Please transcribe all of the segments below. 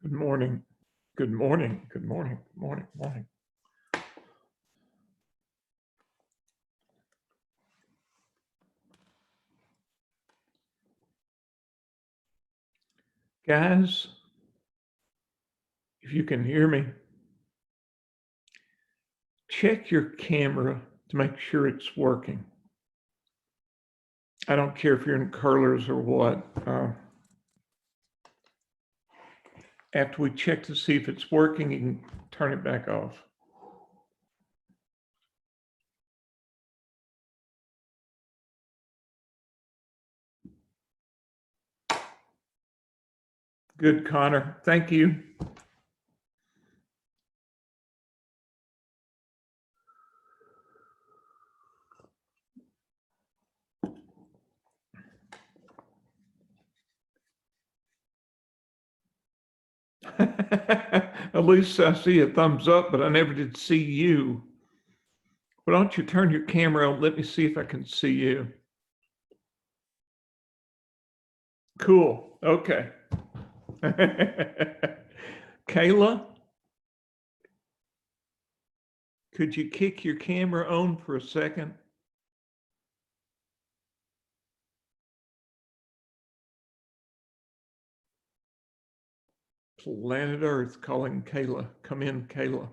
Good morning. Good morning. Good morning. Good morning. Morning. Guys, if you can hear me, check your camera to make sure it's working. I don't care if you're in curlers or what. After we check to see if it's working, you can turn it back off. Good, Connor. Thank you. At least I see a thumbs up, but I never did see you. Why don't you turn your camera on? Let me see if I can see you. Cool. Okay. Kayla, could you kick your camera on for a second? Planet Earth calling Kayla. Come in, Kayla.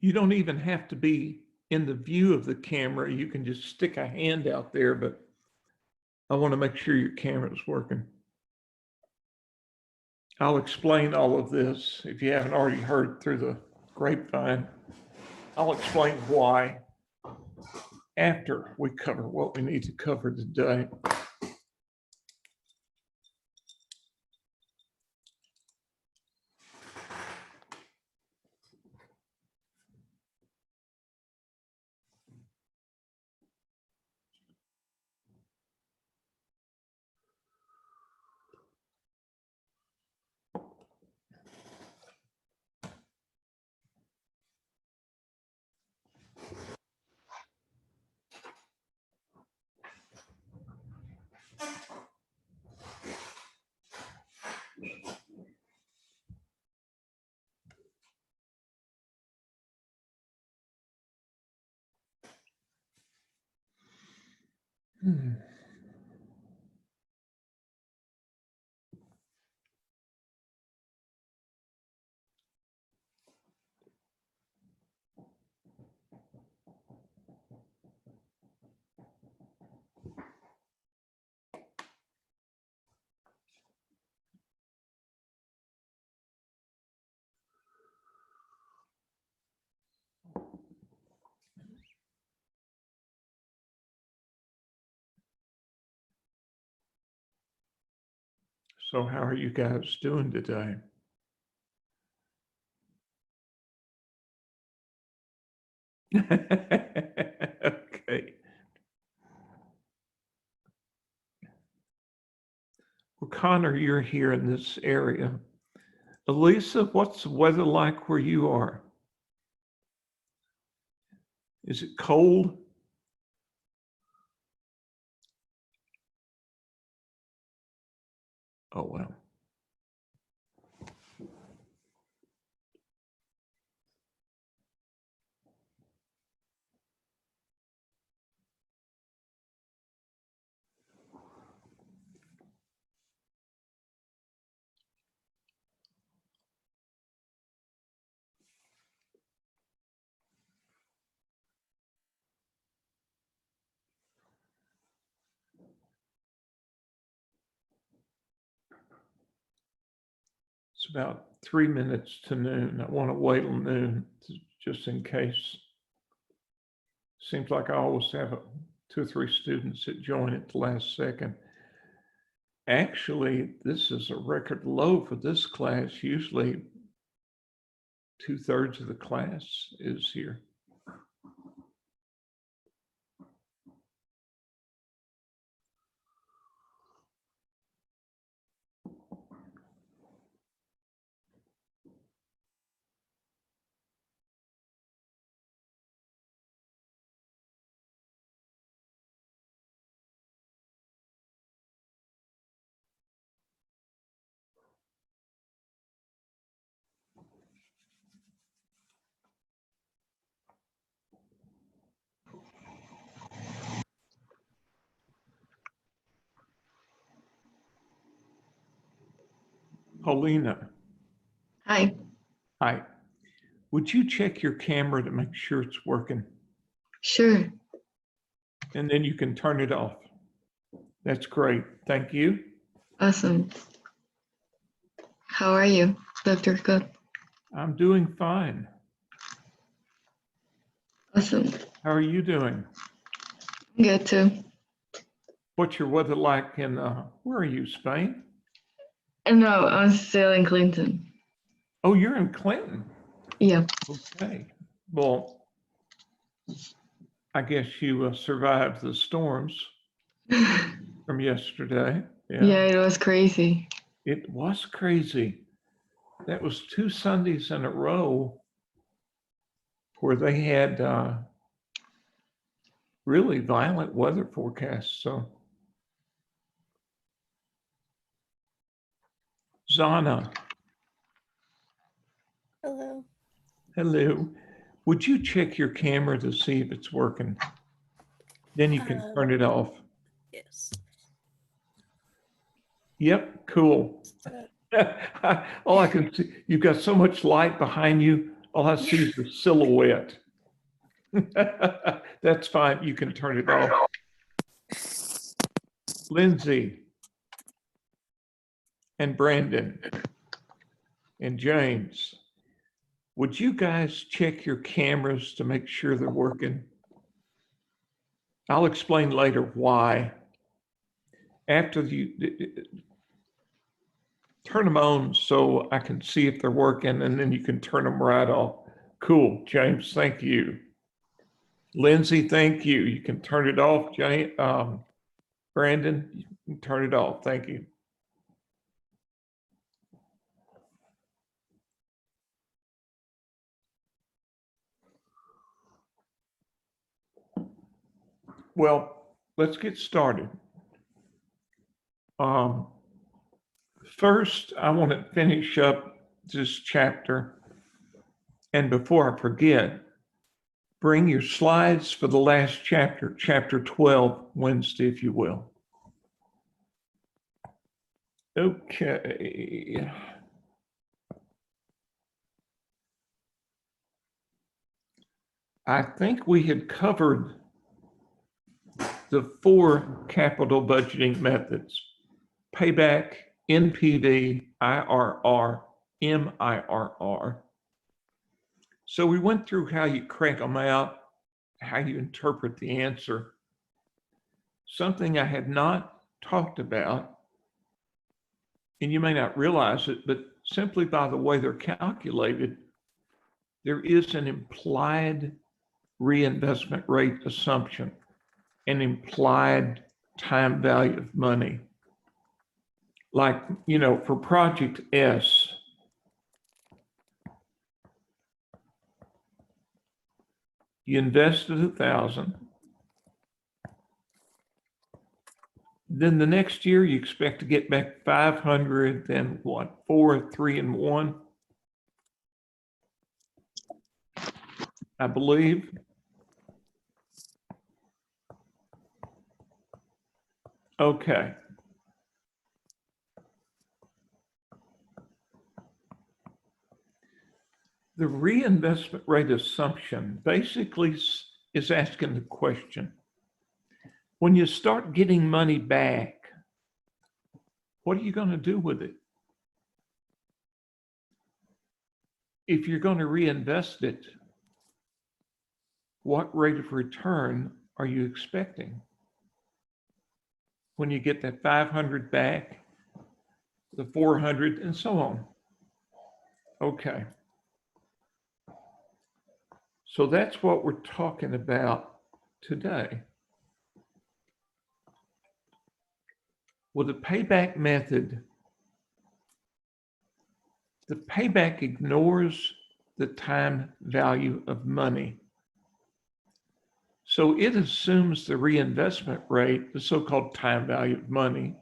You don't even have to be in the view of the camera. You can just stick a hand out there, but I want to make sure your camera is working. I'll explain all of this if you haven't already heard through the grapevine. I'll explain why after we cover what we need to cover today. So how are you guys doing today? Okay. Well, Connor, you're here in this area. Elisa, what's the weather like where you are? Is it cold? Oh, well. It's about 3 minutes to noon. I want to wait till noon just in case. Seems like I always have 2 or 3 students that join at the last second. Actually, this is a record low for this class. Usually 2/3 of the class is here. Paulina, Hi. hi. Would you check your camera to make sure it's working? Sure. And then you can turn it off. That's great. Thank you. Awesome. How are you, Dr. Cook? I'm doing fine. Awesome. How are you doing? Good too. What's your weather like in, where are you, Spain? No, I'm still in Clinton. Oh, you're in Clinton. Yeah. Okay. Well, I guess you survived the storms from yesterday. Yeah, it was crazy. It was crazy. That was 2 Sundays in a row where they had really violent weather forecasts. So, Zana, Hello. hello. Would you check your camera to see if it's working? Then you can turn it off. Yes. Yep, cool. All I can see, you've got so much light behind you, all I see is the silhouette. That's fine, you can turn it off. Lindsay and Brandon and James, would you guys check your cameras to make sure they're working? I'll explain later why. After you turn them on so I can see if they're working, and then you can turn them right off. Cool, James, thank you. Lindsay, thank you. You can turn it off. Brandon, you can turn it off. Thank you. Well, let's get started. First, I want to finish up this chapter. And before I forget, bring your slides for the last chapter, chapter 12, Wednesday, if you will. Okay. I think we had covered the 4 capital budgeting methods: payback, NPV, IRR, MIRR. So we went through how you crank them out, how you interpret the answer. Something I had not talked about, and you may not realize it, but simply by the way they're calculated, there is an implied reinvestment rate assumption, an implied time value of money. Like, you know, for project S, you invested 1,000. Then the next year you expect to get back 500, then what, 4, 3, and 1, I believe. Okay. The reinvestment rate assumption basically is asking the question, when you start getting money back, what are you going to do with it? If you're going to reinvest it, what rate of return are you expecting? When you get that 500 back, the 400, and so on. Okay. So that's what we're talking about today. With the payback method, the payback ignores the time value of money. So it assumes the reinvestment rate, the so-called time value of money,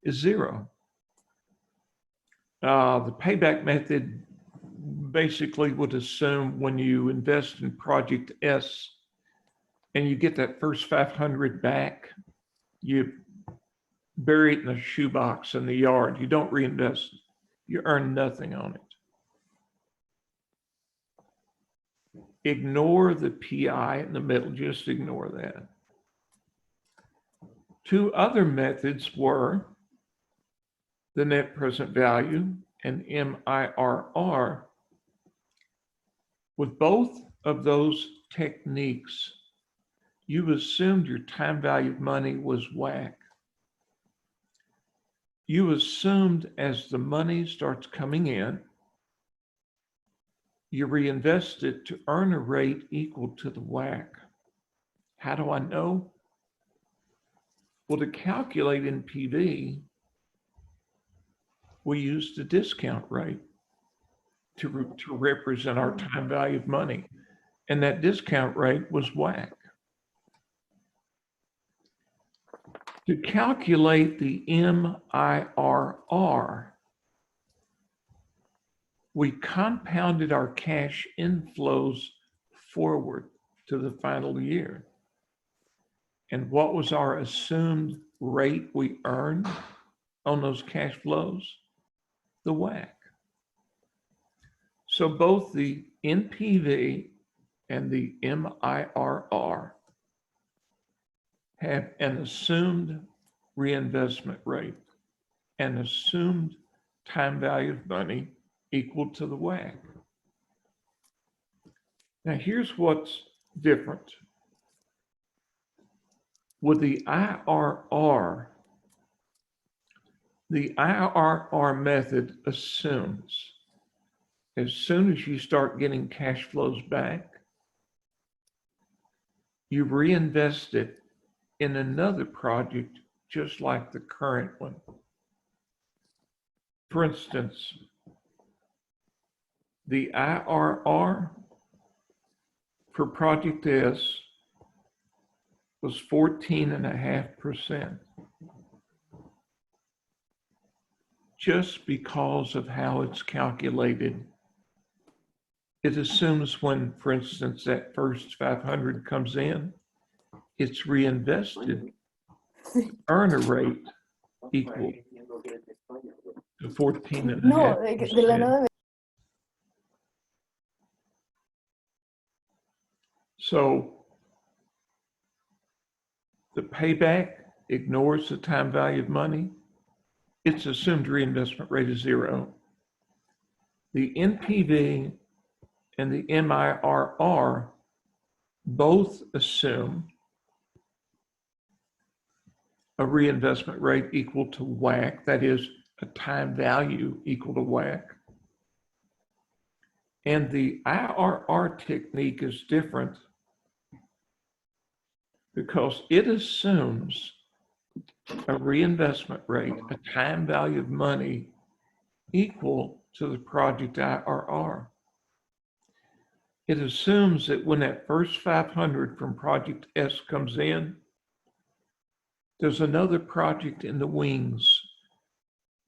is 0. The payback method basically would assume when you invest in project S and you get that first 500 back, you bury it in a shoebox in the yard. You don't reinvest. You earn nothing on it. Ignore the PI in the middle, just ignore that. Two other methods were the net present value and MIRR. With both of those techniques, you assumed your time value of money was WACC. You assumed as the money starts coming in, you reinvest it to earn a rate equal to the WACC. How do I know? Well, to calculate NPV, we used the discount rate to represent our time value of money. And that discount rate was WACC. To calculate the MIRR, we compounded our cash inflows forward to the final year. And what was our assumed rate we earned on those cash flows? The WACC. So both the NPV and the MIRR have an assumed reinvestment rate, an assumed time value of money equal to the WACC. Now here's what's different. With the IRR method assumes as soon as you start getting cash flows back, you reinvest it in another project just like the current one. For instance, the IRR for Project S was 14.5%. Just because of how it's calculated, it assumes when, for instance, that first 500 comes in, it's reinvested to earn a rate equal to 14.5%. So the payback ignores the time value of money. Its assumed reinvestment rate is 0. The NPV and the MIRR both assume a reinvestment rate equal to WACC, that is, a time value equal to WACC. And the IRR technique is different because it assumes a reinvestment rate, a time value of money equal to the project IRR. It assumes that when that first 500 from Project S comes in, there's another project in the wings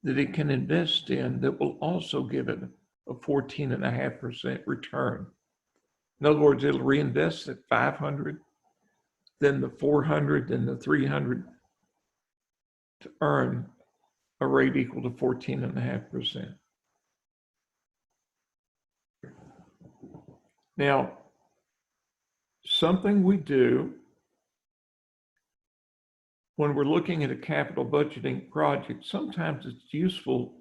that it can invest in that will also give it a 14.5% return. In other words, it'll reinvest at 500, then the 400, then the 300 to earn a rate equal to 14.5%. Now, something we do when we're looking at a capital budgeting project, sometimes it's useful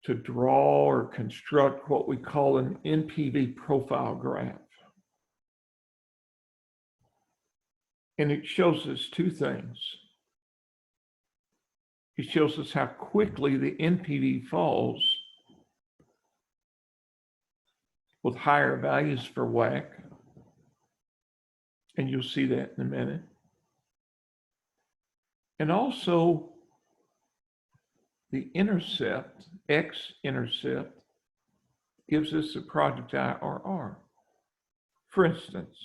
to draw or construct what we call an NPV profile graph. And it shows us two things. It shows us how quickly the NPV falls with higher values for WACC. And you'll see that in a minute. And also the intercept, x-intercept, gives us the project IRR. For instance,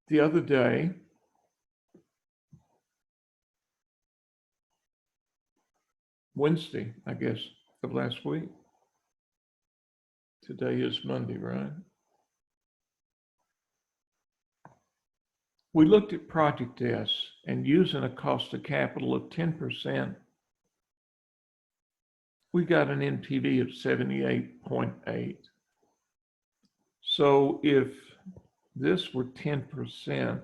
the other day, Wednesday, I guess, of last week. Today is Monday, right? We looked at Project S and using a cost of capital of 10%, we got an NPV of 78.8. So if this were 10%,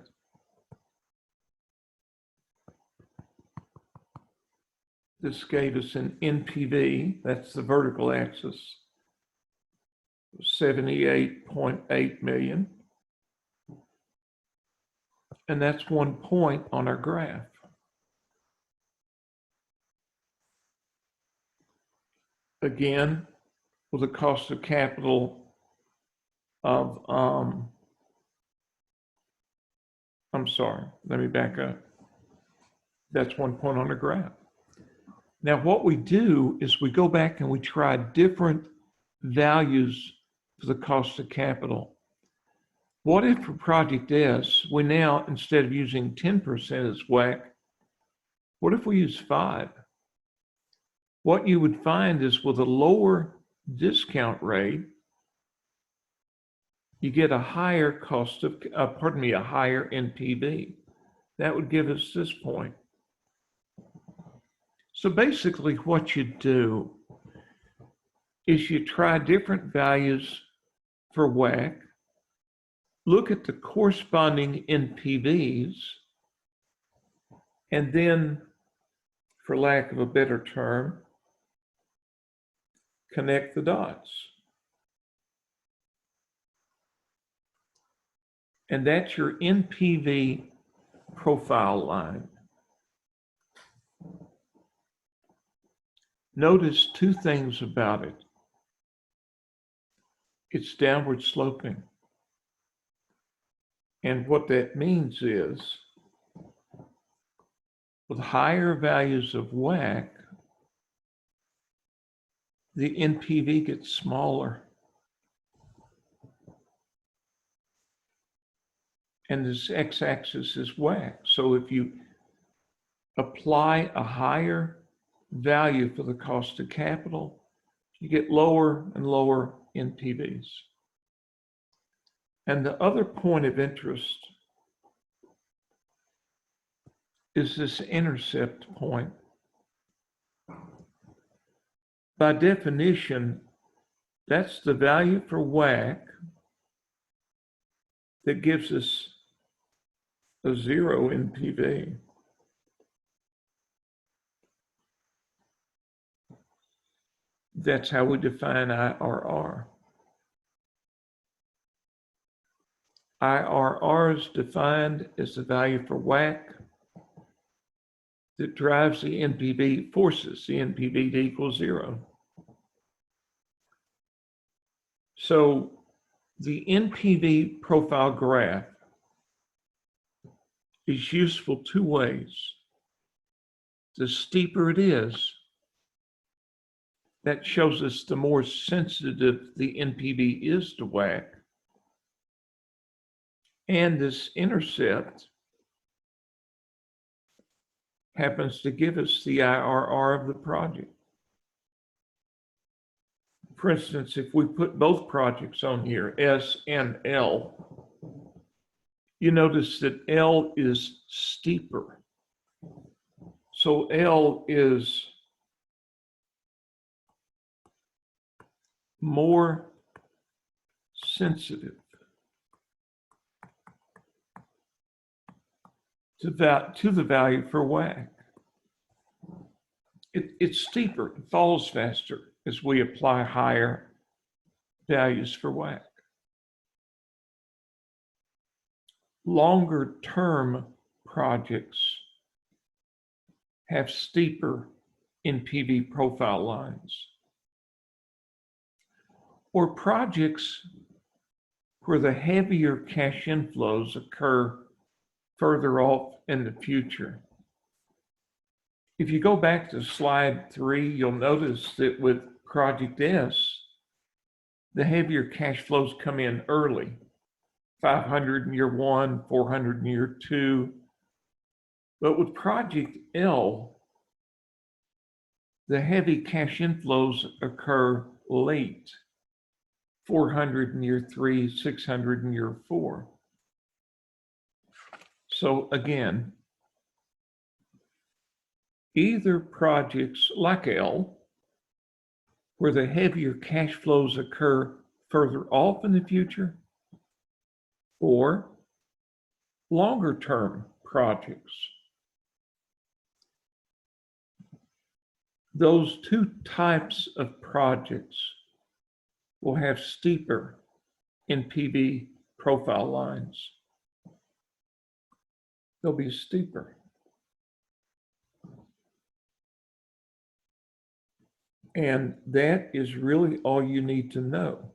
this gave us an NPV, that's the vertical axis, 78.8 million. And that's 1 point on our graph. Again, with a cost of capital of, I'm sorry, let me back up. That's 1 point on the graph. Now, what we do is we go back and we try different values for the cost of capital. What if for project S, we now, instead of using 10% as WACC, what if we use 5? What you would find is with a lower discount rate, you get a higher cost of, a higher NPV. That would give us this point. So basically what you do is you try different values for WACC, look at the corresponding NPVs, and then, for lack of a better term, connect the dots. And that's your NPV profile line. Notice 2 things about it. It's downward sloping. And what that means is, with higher values of WACC, the NPV gets smaller. And this x-axis is WACC. So if you apply a higher value for the cost of capital, you get lower and lower NPVs. And the other point of interest is this intercept point. By definition, that's the value for WACC that gives us a 0 NPV. That's how we define IRR. IRR is defined as the value for WACC that drives the NPV, forces the NPV to equal 0. So the NPV profile graph is useful 2 ways. The steeper it is, that shows us the more sensitive the NPV is to WACC. And this intercept happens to give us the IRR of the project. For instance, if we put both projects on here, S and L, you notice that L is steeper. So L is more sensitive to the value for WACC. It's steeper, it falls faster as we apply higher values for WACC. Longer term projects have steeper NPV profile lines. Or projects where the heavier cash inflows occur further off in the future. If you go back to slide 3, you'll notice that with Project S, the heavier cash flows come in early, 500 in year 1, 400 in year 2. But with Project L, the heavy cash inflows occur late, 400 in year 3, 600 in year 4. So again, either projects like L where the heavier cash flows occur further off in the future, or longer term projects. Those two types of projects will have steeper NPV profile lines. They'll be steeper. And that is really all you need to know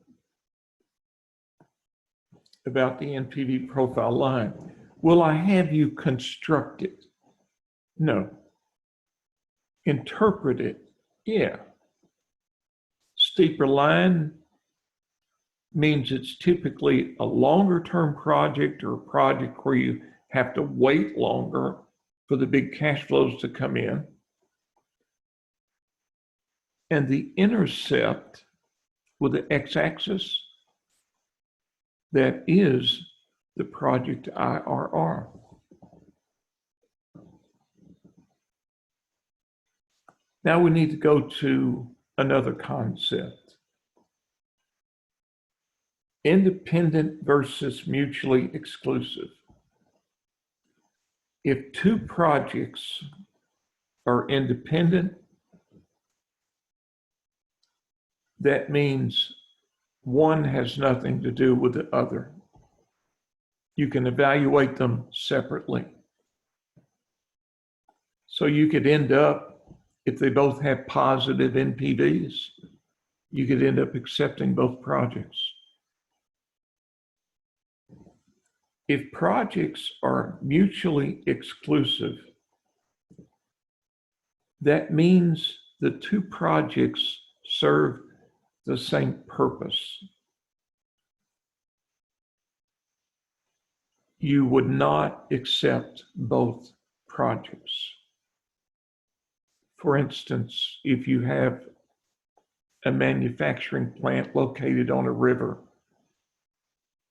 about the NPV profile line. Will I have you construct it? No. Interpret it? Yeah. Steeper line means it's typically a longer term project or a project where you have to wait longer for the big cash flows to come in. And the intercept with the x-axis, that is the project IRR. Now we need to go to another concept. Independent versus mutually exclusive. If two projects are independent, that means one has nothing to do with the other. You can evaluate them separately. So you could end up, if they both have positive NPVs, you could end up accepting both projects. If projects are mutually exclusive, that means the two projects serve the same purpose. You would not accept both projects. For instance, if you have a manufacturing plant located on a river,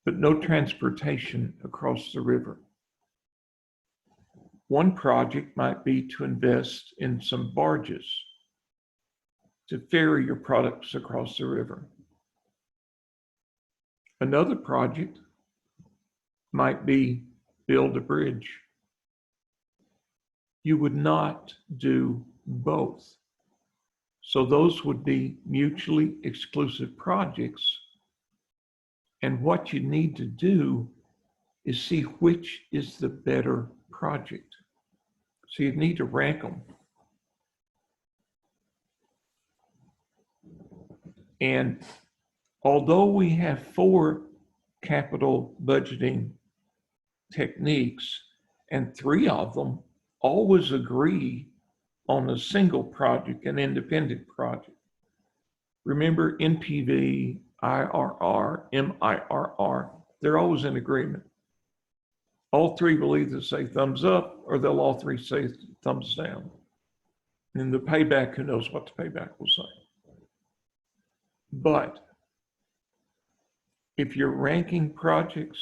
but no transportation across the river, one project might be to invest in some barges to ferry your products across the river. Another project might be build a bridge. You would not do both. So those would be mutually exclusive projects. And what you need to do is see which is the better project. So you need to rank them. And although we have 4 capital budgeting techniques, and 3 of them always agree on a single project, an independent project. Remember NPV, IRR, MIRR, they're always in agreement. All 3 will either say thumbs up or they'll all 3 say thumbs down. And the payback, who knows what the payback will say. But if you're ranking projects,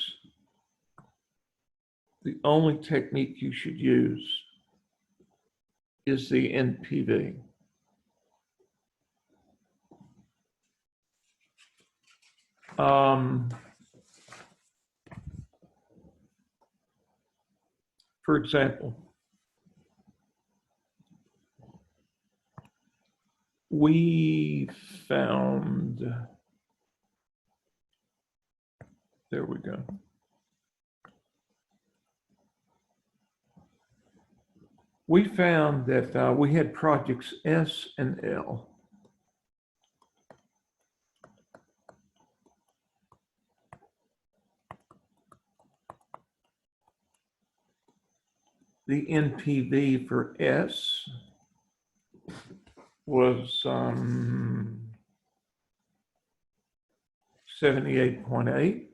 the only technique you should use is the NPV. For example, we found, there we go. We found that we had projects S and L. The NPV for S was 78.8.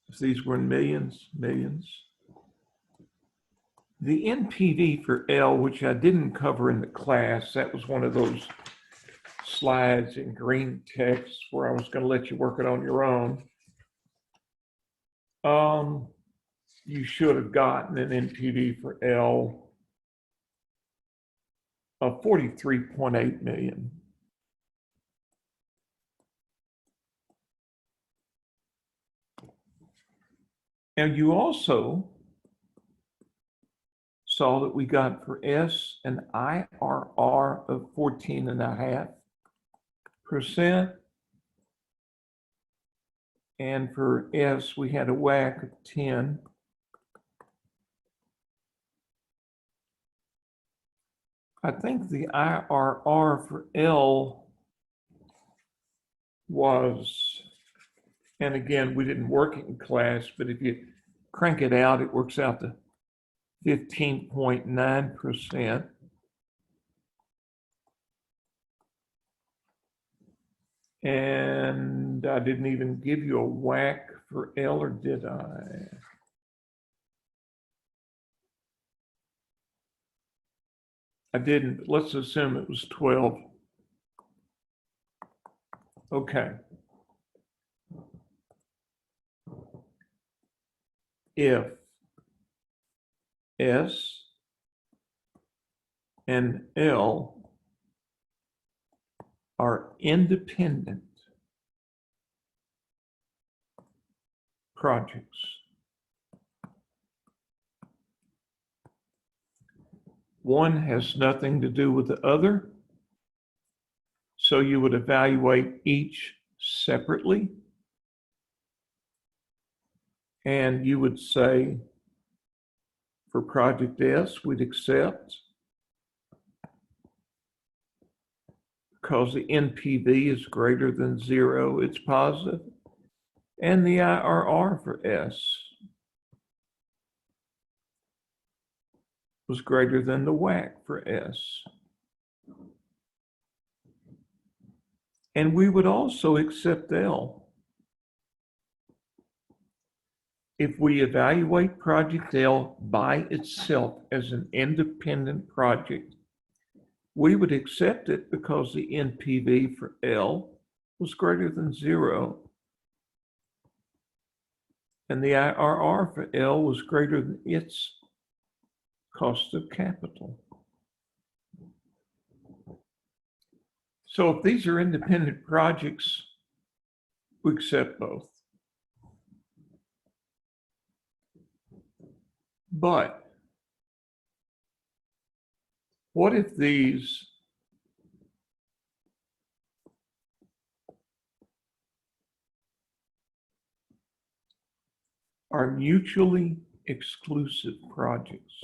If these were in millions. The NPV for L, which I didn't cover in the class, that was one of those slides in green text where I was going to let you work it on your own. You should have gotten an NPV for L of 43.8 million. And you also saw that we got for S an IRR of 14.5%. And for S, we had a WACC of 10. I think the IRR for L was, and again, we didn't work it in class, but if you crank it out, it works out to 15.9%. And I didn't even give you a WACC for L, or did I? I didn't, but let's assume it was 12. Okay. If S and L are independent projects, one has nothing to do with the other, so you would evaluate each separately, and you would say for project S, we'd accept because the NPV is greater than 0, it's positive, and the IRR for S was greater than the WACC for S. And we would also accept L. If we evaluate project L by itself as an independent project, we would accept it because the NPV for L was greater than 0, and the IRR for L was greater than its cost of capital. So if these are independent projects, we accept both. But what if these are mutually exclusive projects?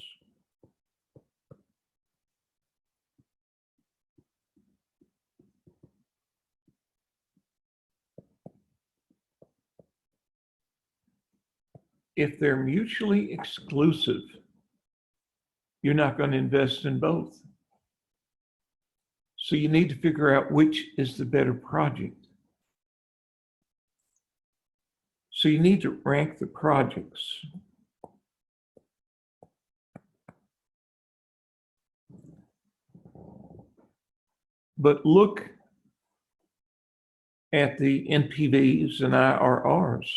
If they're mutually exclusive, you're not going to invest in both. So you need to figure out which is the better project. So you need to rank the projects. But look at the NPVs and IRRs.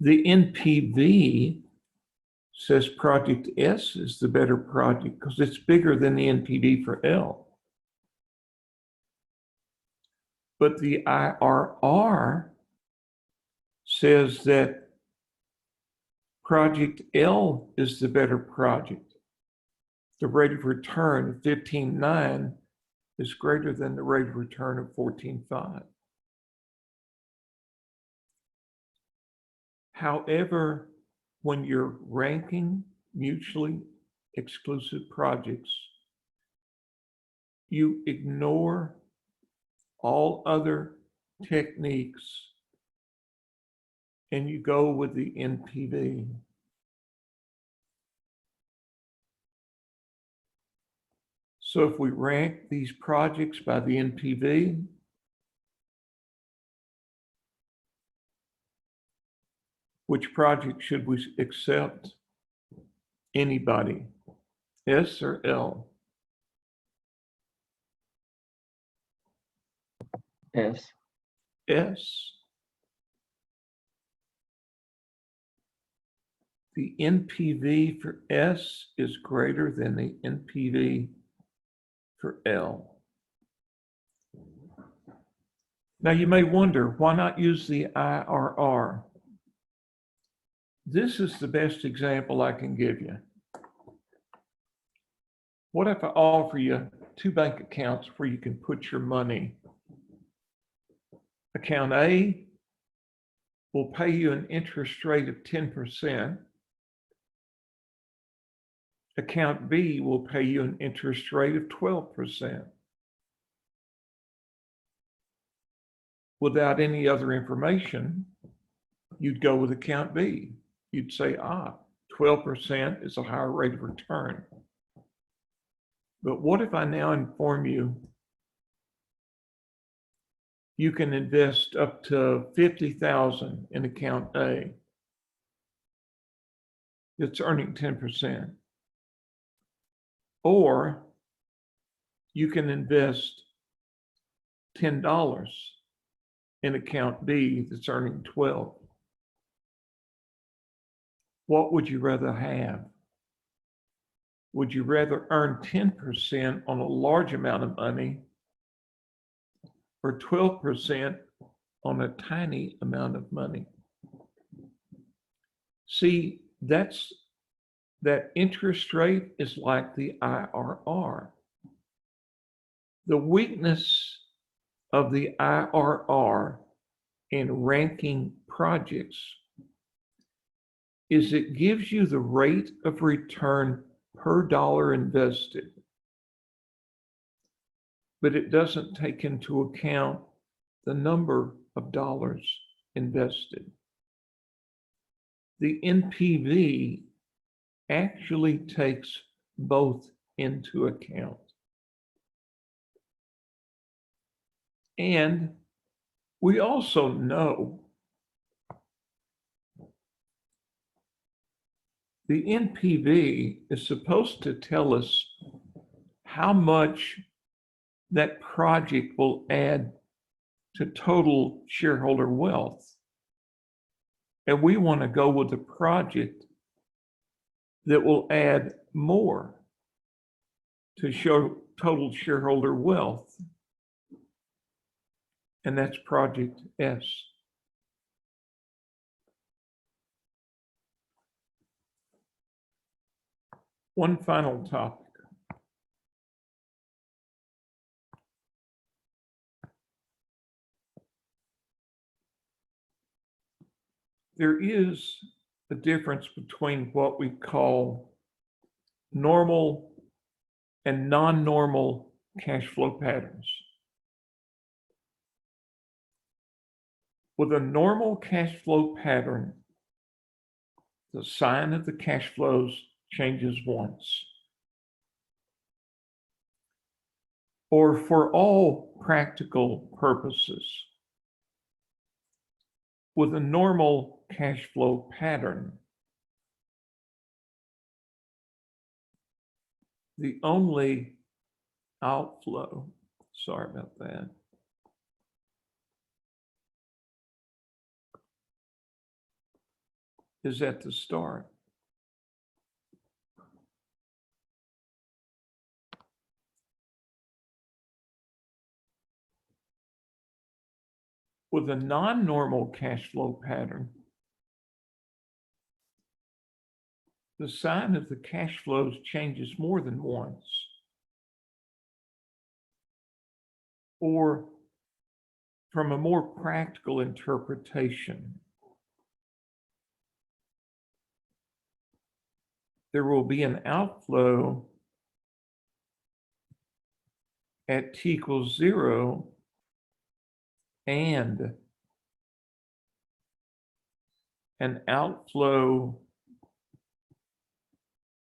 The NPV says project S is the better project because it's bigger than the NPV for L. But the IRR says that project L is the better project. The rate of return of 15.9 is greater than the rate of return of 14.5. However, when you're ranking mutually exclusive projects, you ignore all other techniques and you go with the NPV. So if we rank these projects by the NPV, which project should we accept? Anybody, S or L? S. S. the NPV for S is greater than the NPV for L. Now you may wonder, why not use the IRR? This is the best example I can give you. What if I offer you 2 bank accounts where you can put your money? Account A will pay you an interest rate of 10%. Account B will pay you an interest rate of 12%. Without any other information, you'd go with account B. You'd say, 12% is a higher rate of return. But what if I now inform you, you can invest up to $50,000 in account A. It's earning 10%. Or you can invest $10 in account B that's earning 12. What would you rather have? Would you rather earn 10% on a large amount of money or 12% on a tiny amount of money? See, that interest rate is like the IRR. The weakness of the IRR in ranking projects is it gives you the rate of return per dollar invested, but it doesn't take into account the number of dollars invested. The NPV actually takes both into account. And we also know the NPV is supposed to tell us how much that project will add to total shareholder wealth. And we want to go with a project that will add more to show total shareholder wealth. And that's project S. One final topic. There is a difference between what we call normal and non-normal cash flow patterns. With a normal cash flow pattern, the sign of the cash flows changes once. Or for all practical purposes, with a normal cash flow pattern, the only outflow, sorry about that, is at the start. With a non-normal cash flow pattern, the sign of the cash flows changes more than once. Or from a more practical interpretation, there will be an outflow at t equals 0 and an outflow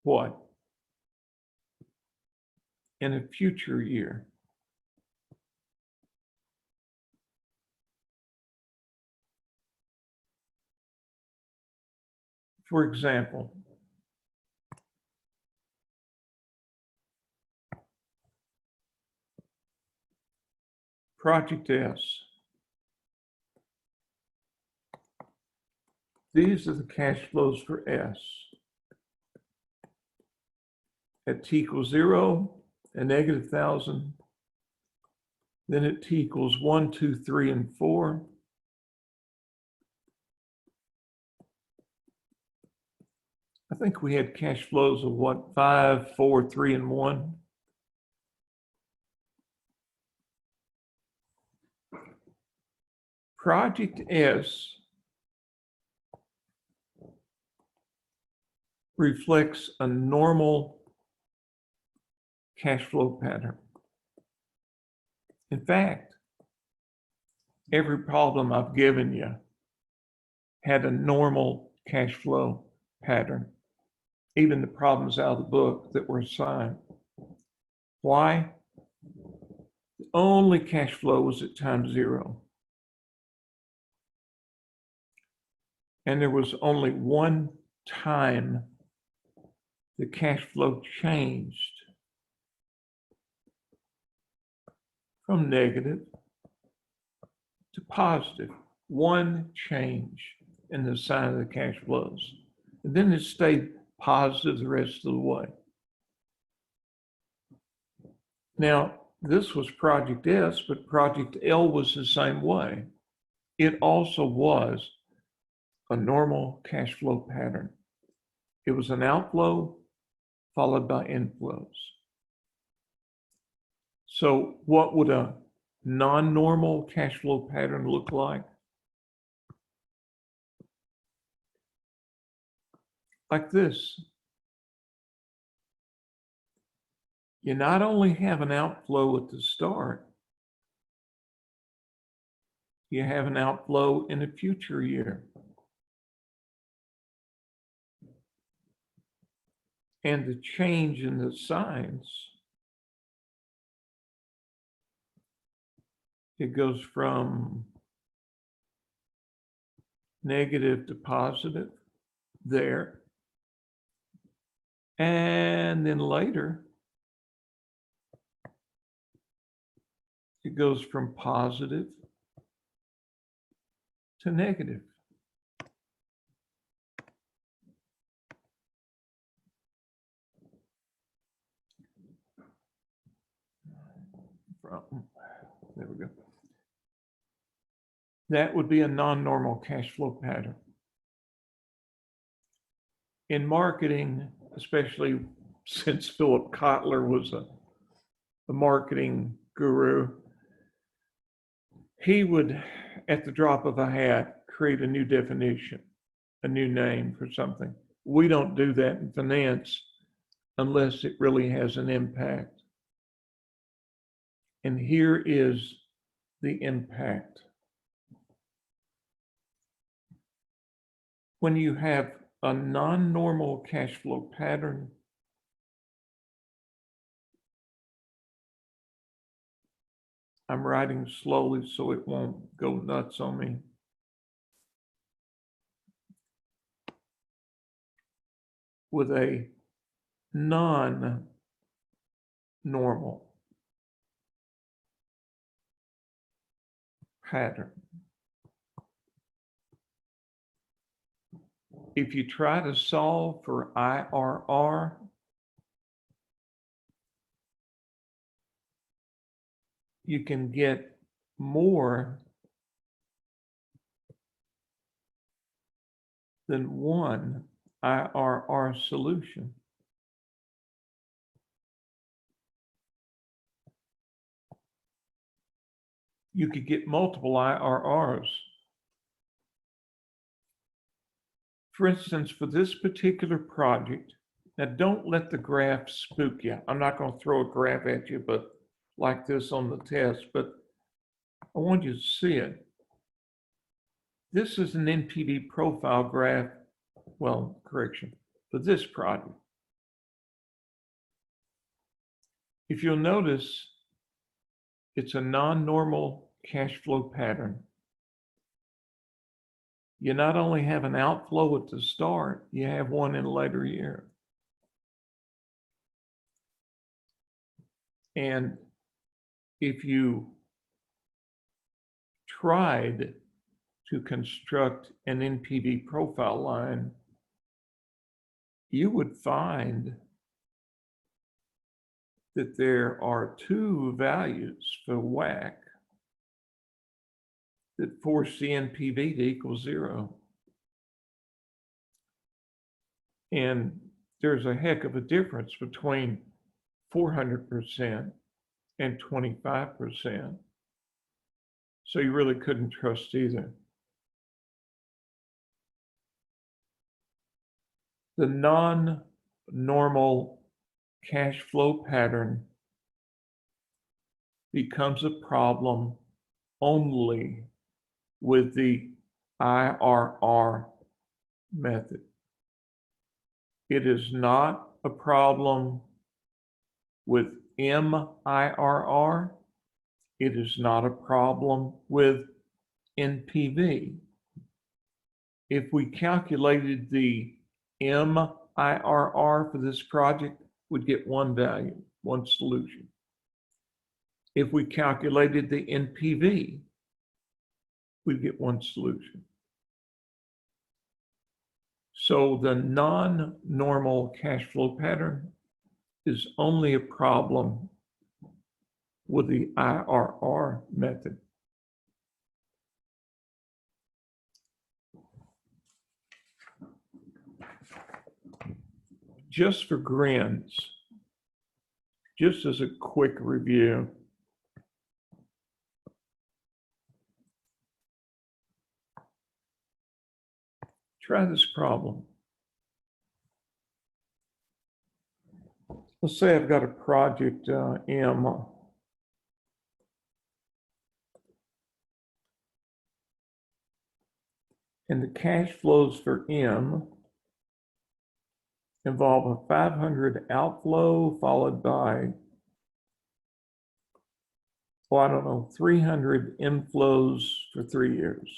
what? In a future year. For example, Project S. these are the cash flows for S. At t equals 0, a negative 1,000. Then at t equals 1, 2, 3, and 4. I think we had cash flows of what, 5, 4, 3, and 1. Project S reflects a normal cash flow pattern. In fact, every problem I've given you had a normal cash flow pattern, even the problems out of the book that were assigned. Why? The only cash flow was at time 0. And there was only one time the cash flow changed from negative to positive. One change in the sign of the cash flows. And then it stayed positive the rest of the way. Now, this was Project S, but Project L was the same way. It also was a normal cash flow pattern. It was an outflow followed by inflows. So what would a non-normal cash flow pattern look like? Like this. You not only have an outflow at the start, you have an outflow in a future year. And the change in the signs, it goes from negative to positive there. And then later, it goes from positive to negative. There we go. That would be a non-normal cash flow pattern. In marketing, especially since Philip Kotler was a marketing guru, he would, at the drop of a hat, create a new definition, a new name for something. We don't do that in finance unless it really has an impact. And here is the impact. When you have a non-normal cash flow pattern, I'm writing slowly so it won't go nuts on me. With a non-normal pattern, if you try to solve for IRR, you can get more than one IRR solution. You could get multiple IRRs. For instance, for this particular project, now don't let the graph spook you. I'm not going to throw a graph at you, but like this on the test, but I want you to see it. This is an NPV profile graph, well, correction, for this project. If you'll notice, it's a non-normal cash flow pattern. You not only have an outflow at the start, you have one in a later year. And if you tried to construct an NPV profile line, you would find that there are two values for WACC that force the NPV to equal 0. And there's a heck of a difference between 400% and 25%. So you really couldn't trust either. The non-normal cash flow pattern becomes a problem only with the IRR method. It is not a problem with MIRR. It is not a problem with NPV. If we calculated the MIRR for this project, we'd get one value, one solution. If we calculated the NPV, we'd get one solution. So the non-normal cash flow pattern is only a problem with the IRR method. Just for grins, just as a quick review, try this problem. Let's say I've got a project M. And the cash flows for M involve a 500 outflow followed by, well, I don't know, 300 inflows for 3 years.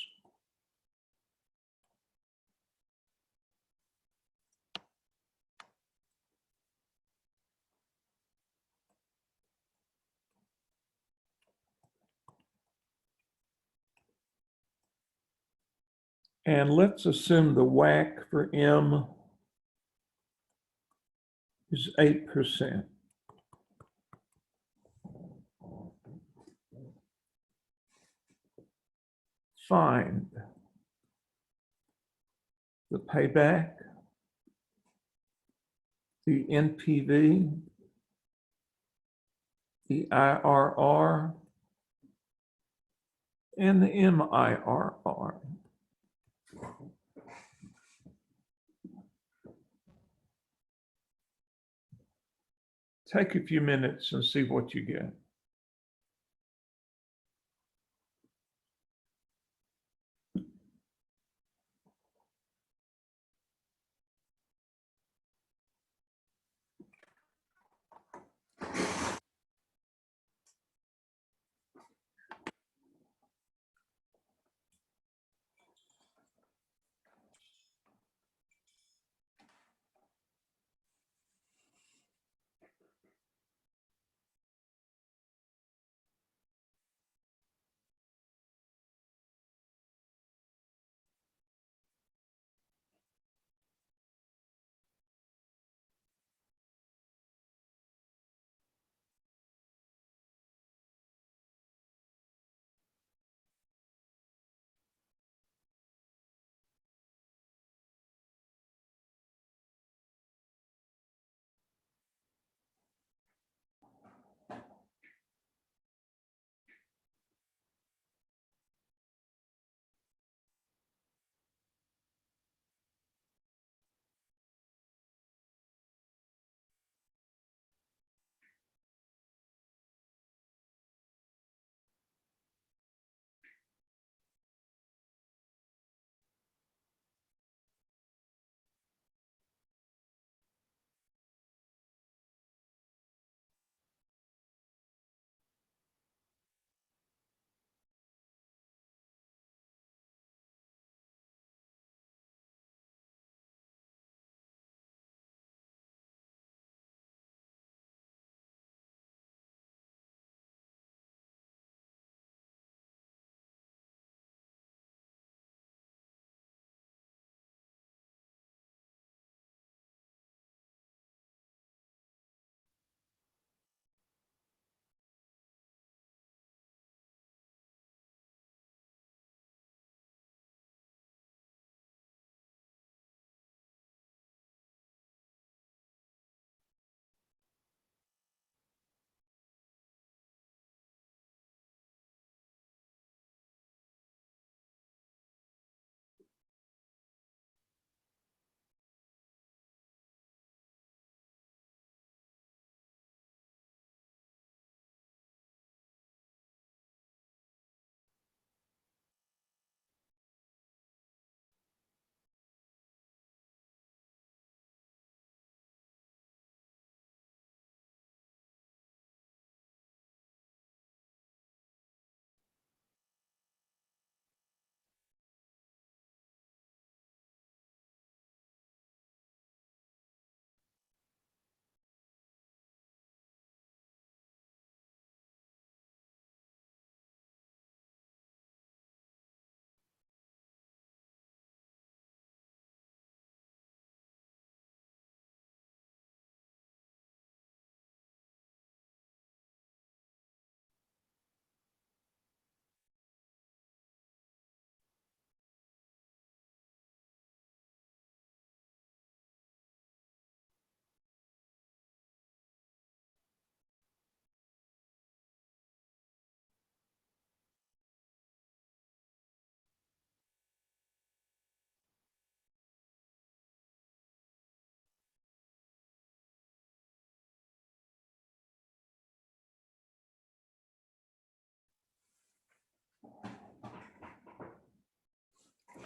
And let's assume the WACC for M is 8%. Find the payback, the NPV, the IRR, and the MIRR. Take a few minutes and see what you get.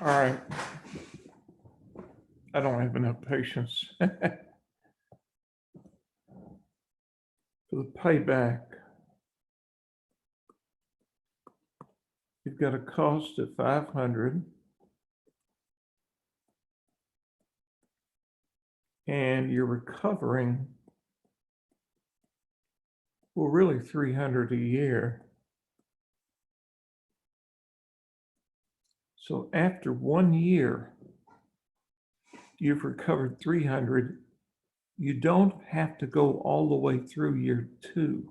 All right. I don't have enough patience. For the payback, you've got a cost of 500 and you're recovering, well, really 300 a year. So after 1 year, you've recovered 300. You don't have to go all the way through year 2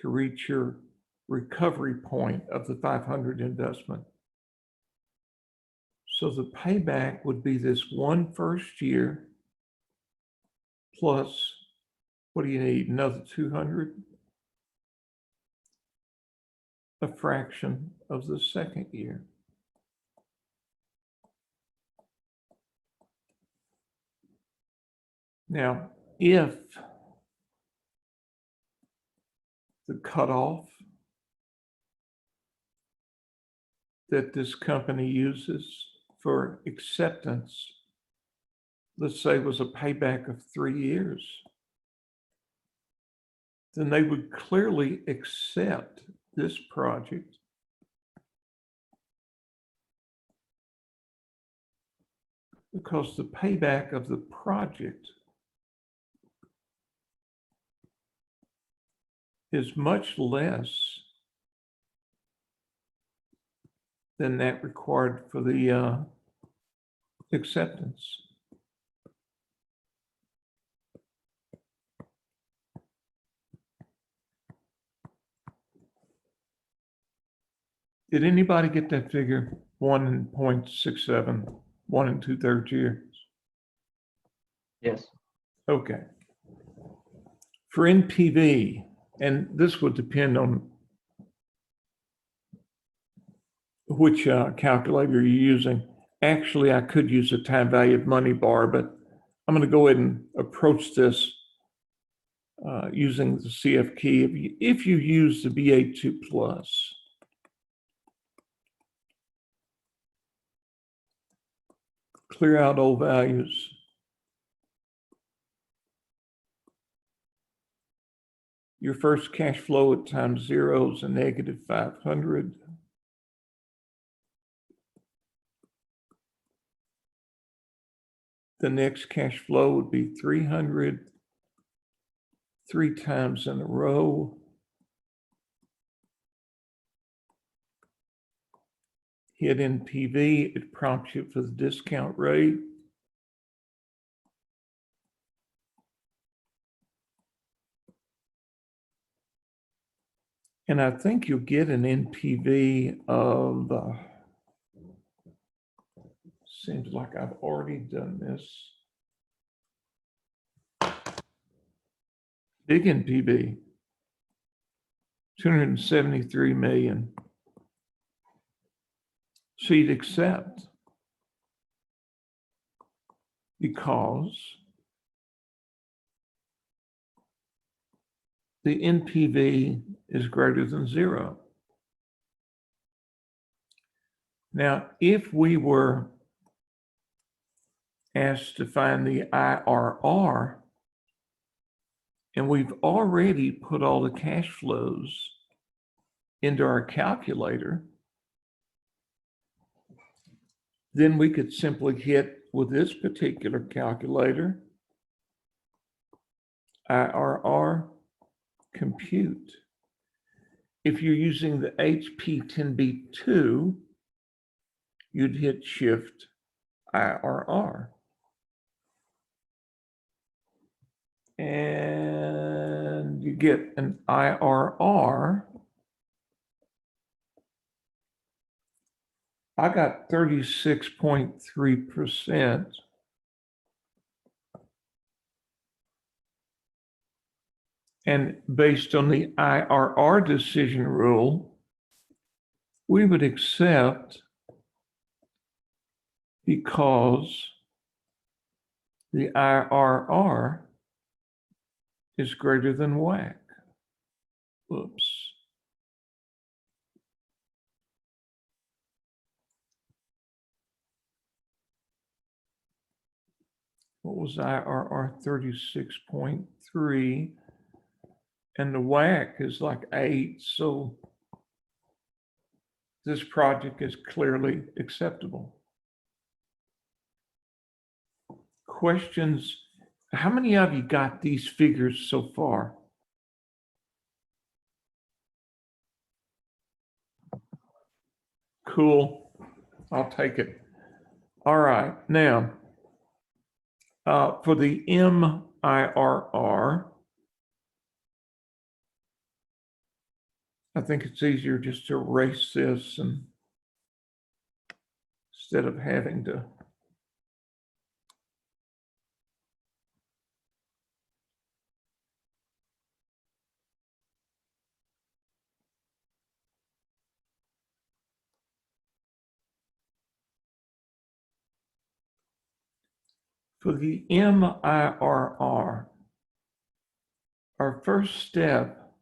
to reach your recovery point of the 500 investment. So the payback would be this one first year plus, what do you need? Another 200? A fraction of the second year. Now, if the cutoff that this company uses for acceptance, let's say, was a payback of 3 years, then they would clearly accept this project because the payback of the project is much less than that required for the acceptance. Did anybody get that figure? 1.67, 1 2/3 years. Yes. Okay. For NPV, and this would depend on which calculator you're using. Actually, I could use a time value of money bar, but I'm going to go ahead and approach this using the CF key. If you use the BA2 plus, clear out all values. Your first cash flow at time 0 is a negative 500. The next cash flow would be 300, 3 times in a row. Hit NPV, it prompts you for the discount rate. And I think you'll get an NPV of, seems like I've already done this. Big NPV, 273 million. So you'd accept because the NPV is greater than 0. Now, if we were asked to find the IRR, and we've already put all the cash flows into our calculator, then we could simply hit, with this particular calculator, IRR, compute. If you're using the HP10B2, you'd hit Shift IRR. And you get an IRR. I got 36.3%. And based on the IRR decision rule, we would accept because the IRR is greater than WACC. Whoops. was IRR 36.3, and the WACC is like 8, so this project is clearly acceptable. Questions? How many of you got these figures so far? Cool. I'll take it. All right. Now, for the MIRR, I think it's easier just to erase this and instead of having to. For the MIRR, our first step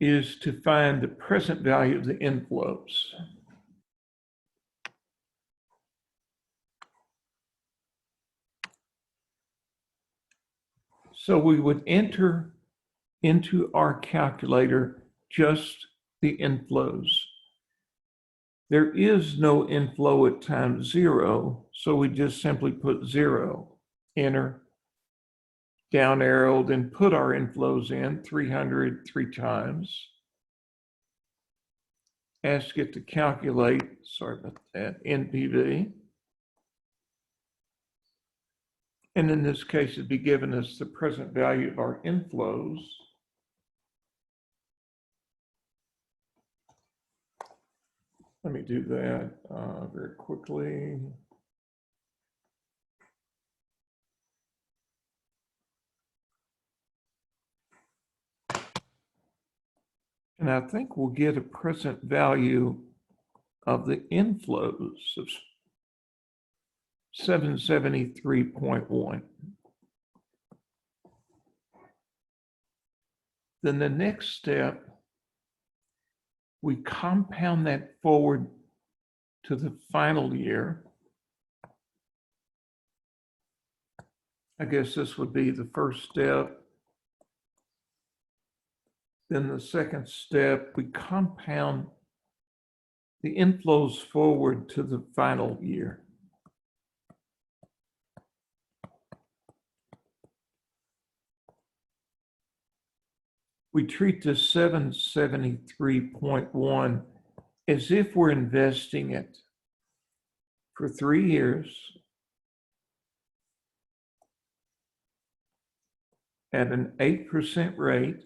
is to find the present value of the inflows. So we would enter into our calculator just the inflows. There is no inflow at time 0, so we just simply put 0, enter, down arrow, then put our inflows in, 300 3 times. Ask it to calculate, sorry about that, NPV. And in this case, it'd be giving us the present value of our inflows. Let me do that very quickly. And I think we'll get a present value of the inflows of 773.1. Then the next step, we compound that forward to the final year. I guess this would be the first step. Then the second step, we compound the inflows forward to the final year. We treat the 773.1 as if we're investing it for 3 years at an 8% rate.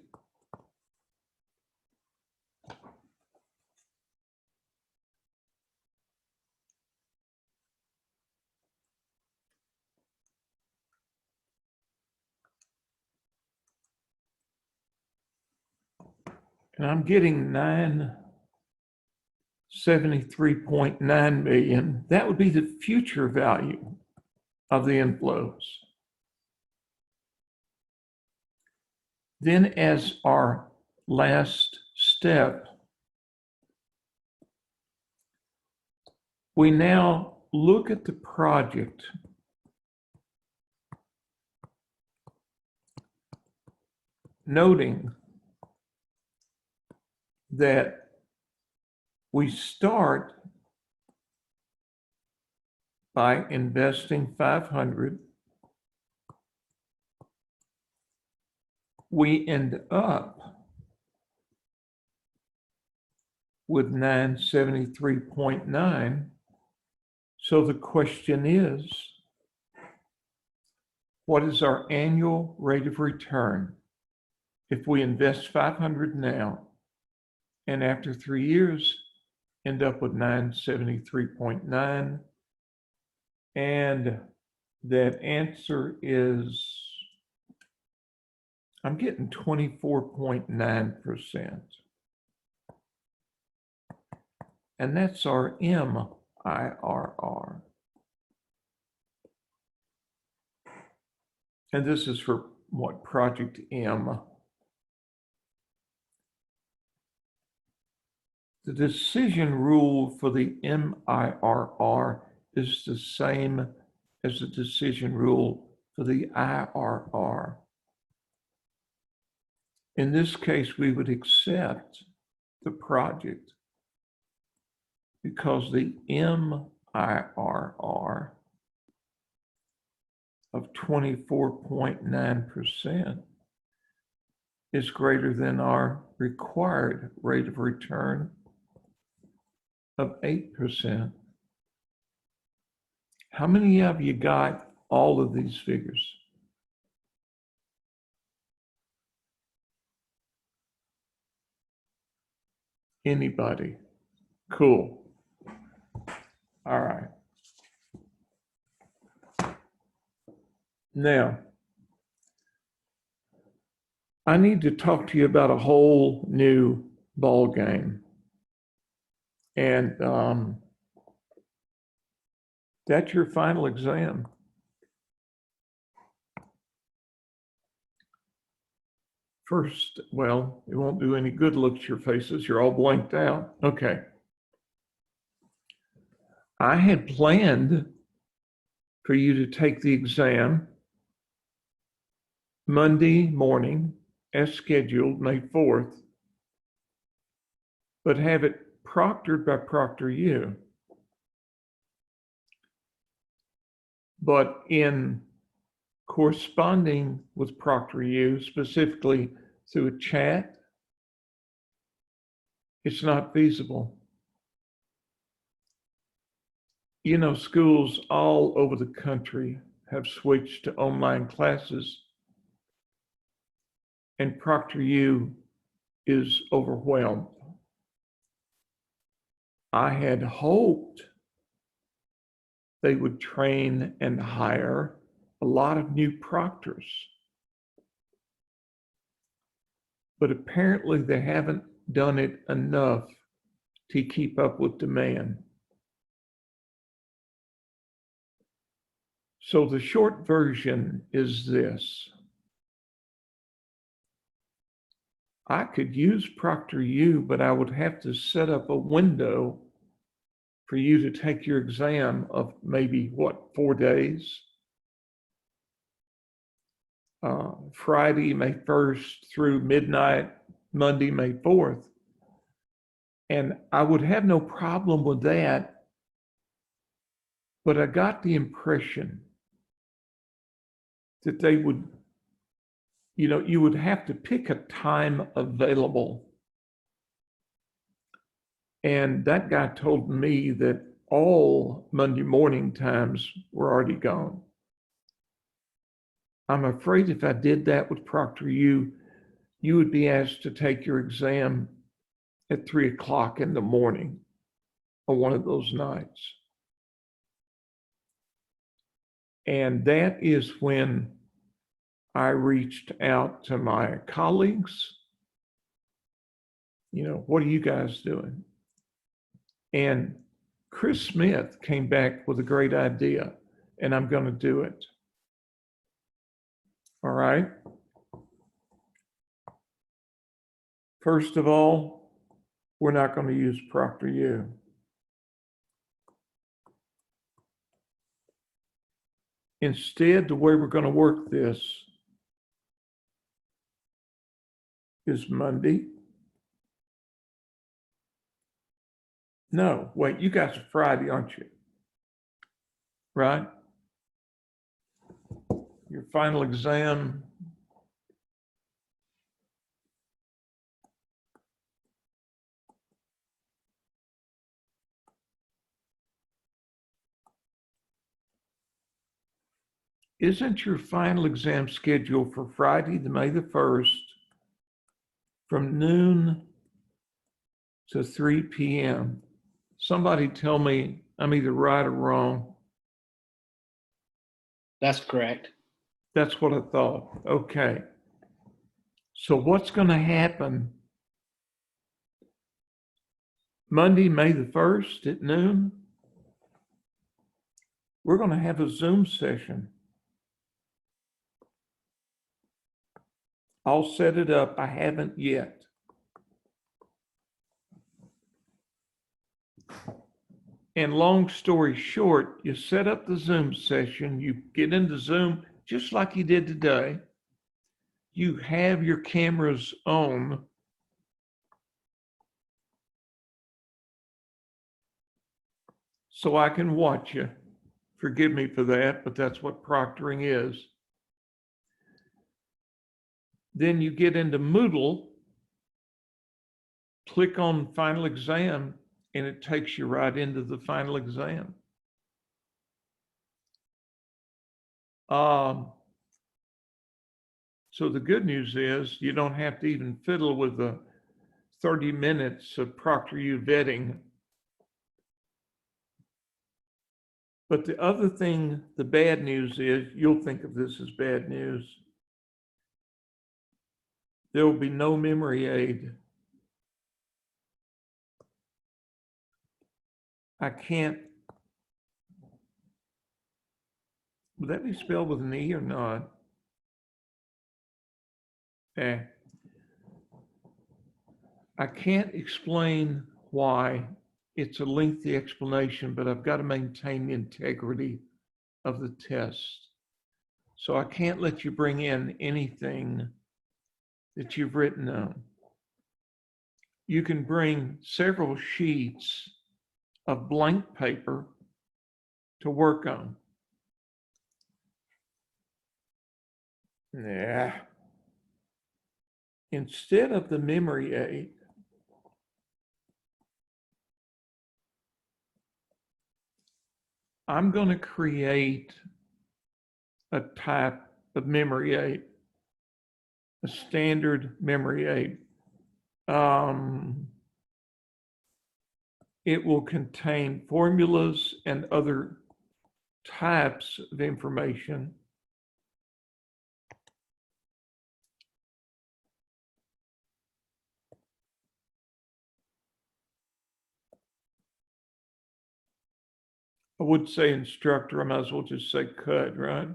And I'm getting 973.9 million. That would be the future value of the inflows. Then as our last step, we now look at the project noting that we start by investing 500. We end up with 973.9. So the question is, what is our annual rate of return if we invest 500 now and after 3 years end up with 973.9? And that answer is, I'm getting 24.9%. And that's our MIRR. And this is for what, Project M. The decision rule for the MIRR is the same as a decision rule for the IRR. In this case, we would accept the project because the MIRR of 24.9% is greater than our required rate of return of 8%. How many of you got all of these figures? Anybody? Cool. All right. Now, I need to talk to you about a whole new ball game. And that's your final exam. First, well, it won't do any good. Look at your faces. You're all blanked out. Okay. I had planned for you to take the exam Monday morning as scheduled, May 4th, but have it proctored by ProctorU. But in corresponding with ProctorU, specifically through a chat, it's not feasible. You know, schools all over the country have switched to online classes, and ProctorU is overwhelmed. I had hoped they would train and hire a lot of new proctors, but apparently they haven't done it enough to keep up with demand. So the short version is this. I could use ProctorU, but I would have to set up a window for you to take your exam of maybe, what, 4 days? Friday, May 1st through midnight, Monday, May 4th. And I would have no problem with that, but I got the impression that they would, you know, you would have to pick a time available. And that guy told me that all Monday morning times were already gone. I'm afraid if I did that with ProctorU, you would be asked to take your exam at 3 o'clock in the morning on one of those nights. And that is when I reached out to my colleagues. You know, what are you guys doing? And Chris Smith came back with a great idea, and I'm going to do it. All right. First of all, we're not going to use ProctorU. Instead, the way we're going to work this is Monday. No, wait, you guys are Friday, aren't you? Right? Your final exam. Isn't your final exam scheduled for Friday, May the 1st, from noon to 3 p.m.? Somebody tell me I'm either right or wrong. That's correct. That's what I thought. Okay. So what's going to happen Monday, May the 1st at noon? We're going to have a Zoom session. I'll set it up. I haven't yet. And long story short, you set up the Zoom session, you get into Zoom just like you did today. You have your cameras on. So I can watch you. Forgive me for that, but that's what proctoring is. Then you get into Moodle, click on Final Exam, and it takes you right into the final exam. So the good news is you don't have to even fiddle with the 30 minutes of ProctorU vetting. But the other thing, the bad news is, you'll think of this as bad news. There will be no memory aid. I can't, would that be spelled with an E or not? I can't explain why. It's a lengthy explanation, but I've got to maintain the integrity of the test. So I can't let you bring in anything that you've written on. You can bring several sheets of blank paper to work on. Yeah. Instead of the memory aid, I'm going to create a type of memory aid, a standard memory aid. It will contain formulas and other types of information. I would say instructor, I might as well just say cut, right?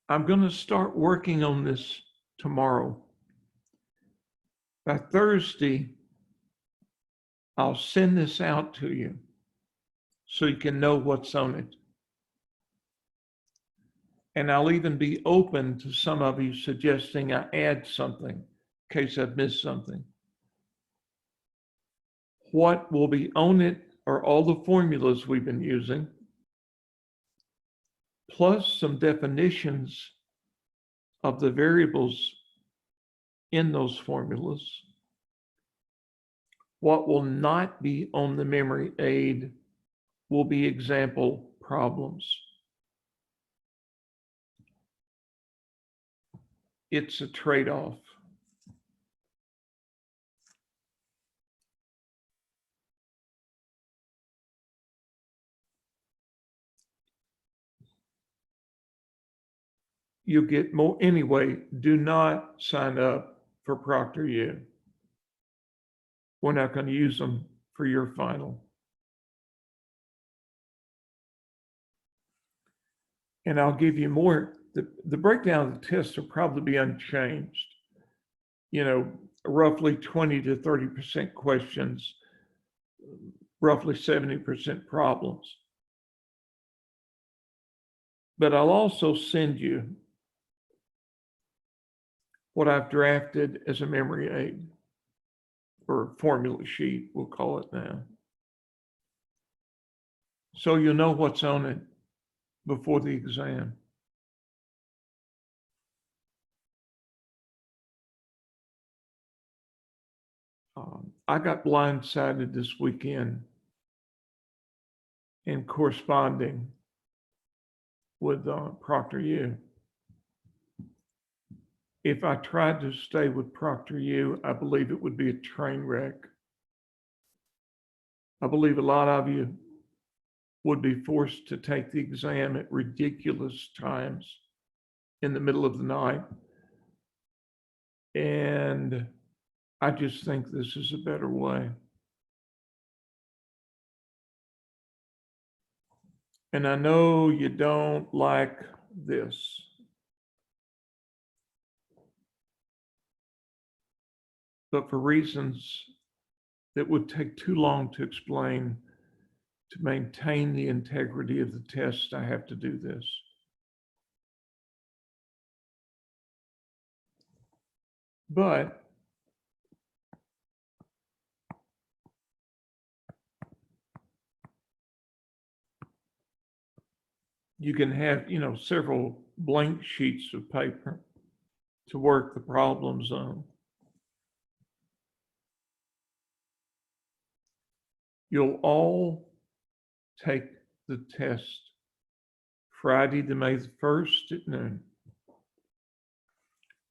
I'm going to start working on this tomorrow. By Thursday, I'll send this out to you so you can know what's on it. And I'll even be open to some of you suggesting I add something in case I've missed something. What will be on it are all the formulas we've been using, plus some definitions of the variables in those formulas. What will not be on the memory aid will be example problems. It's a trade-off. You'll get more. Anyway, do not sign up for ProctorU. We're not going to use them for your final. And I'll give you more. The breakdown of the tests will probably be unchanged. You know, roughly 20 to 30% questions, roughly 70% problems. But I'll also send you what I've drafted as a memory aid, or formula sheet, we'll call it now. So you'll know what's on it before the exam. I got blindsided this weekend in corresponding with ProctorU. If I tried to stay with ProctorU, I believe it would be a train wreck. I believe a lot of you would be forced to take the exam at ridiculous times in the middle of the night. And I just think this is a better way. And I know you don't like this. But for reasons that would take too long to explain. To maintain the integrity of the test, I have to do this. But you can have, several blank sheets of paper to work the problems on. You'll all take the test Friday, May the 1st at noon.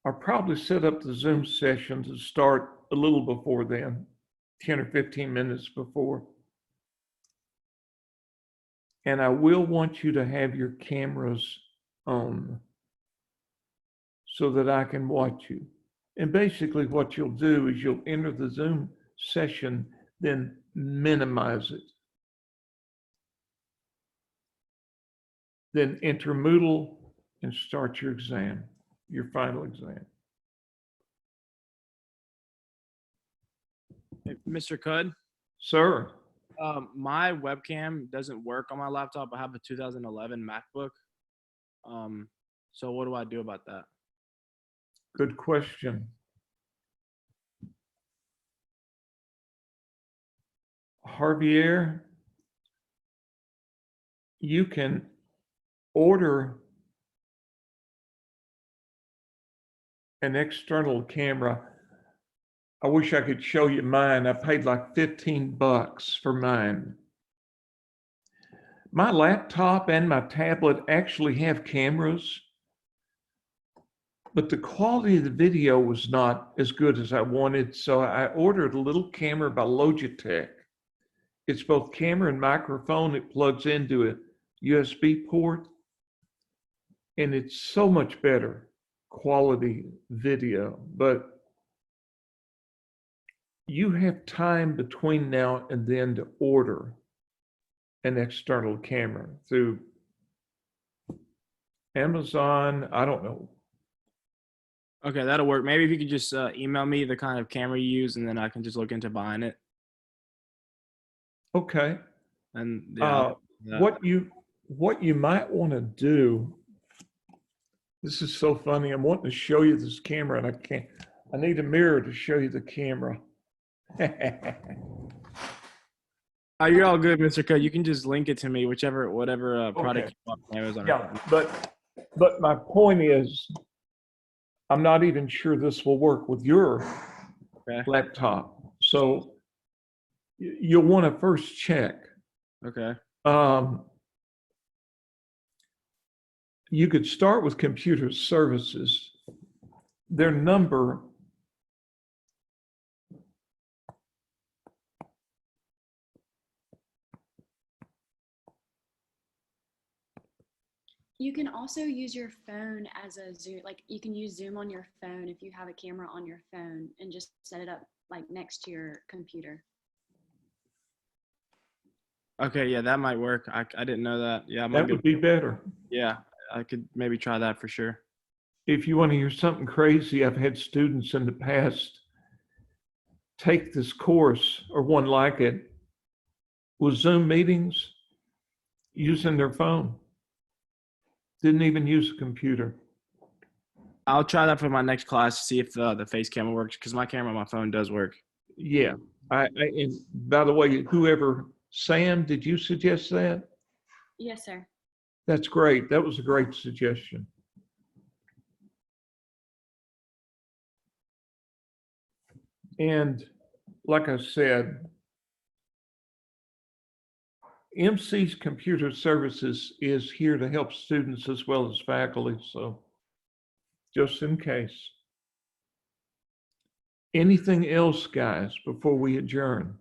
I'll probably set up the Zoom session to start a little before then, 10 or 15 minutes before. And I will want you to have your cameras on so that I can watch you. And basically what you'll do is you'll enter the Zoom session, then minimize it. Then enter Moodle and start your exam, your final exam. Hey, Mr. Cudd, Sir, my webcam doesn't work on my laptop. I have a 2011 MacBook. So what do I do about that? good question. Javier, you can order an external camera. I wish I could show you mine. I paid like $15 for mine. My laptop and my tablet actually have cameras, but the quality of the video was not as good as I wanted. So I ordered a little camera by Logitech. It's both camera and microphone. It plugs into a USB port, and it's so much better quality video. But you have time between now and then to order an external camera through Amazon. I don't know. Okay, that'll work. Maybe if you could just email me the kind of camera you use, and then I can just look into buying it. Okay. And yeah, What you might want to do, this is so funny. I'm wanting to show you this camera and I can't. I need a mirror to show you the camera. oh, you're all good, Mr. Cudd. You can just link it to me, whatever product Okay. you want on Amazon. Yeah, but my point is, I'm not even sure this will work with your Okay. laptop. So you'll want to first check. Okay. You could start with computer services. Their number You can also use your phone as a Zoom, like you can use Zoom on your phone if you have a camera on your phone and just set it up like next to your computer. Okay, yeah, that might work. I didn't know that. Yeah, I might that would be better. Yeah, I could maybe try that for sure. If you want to hear something crazy, I've had students in the past take this course or one like it with Zoom meetings using their phone. Didn't even use a computer. I'll try that for my next class to see if the face camera works, because my camera on my phone does work. Yeah. And by the way, whoever, Sam, did you suggest that? Yes, sir. That's great. That was a great suggestion. And like I said, MC's Computer Services is here to help students as well as faculty, so just in case. Anything else, guys, before we adjourn?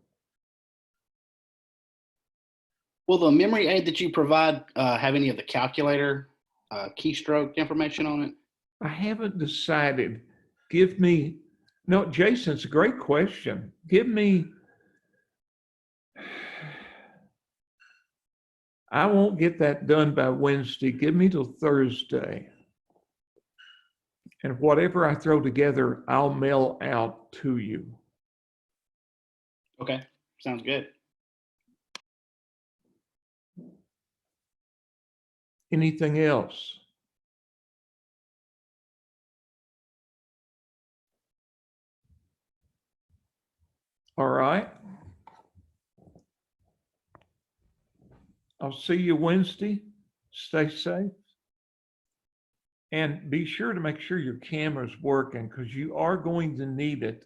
Will the memory aid that you provide have any of the calculator keystroke information on it? I haven't decided. No, Jason, it's a great question. I won't get that done by Wednesday. Give me till Thursday. And whatever I throw together, I'll mail out to you. Okay, sounds good. Anything else? All right. I'll see you Wednesday. Stay safe. And be sure to make sure your camera's working because you are going to need it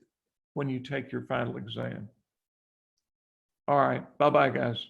when you take your final exam. All right. Bye-bye, guys.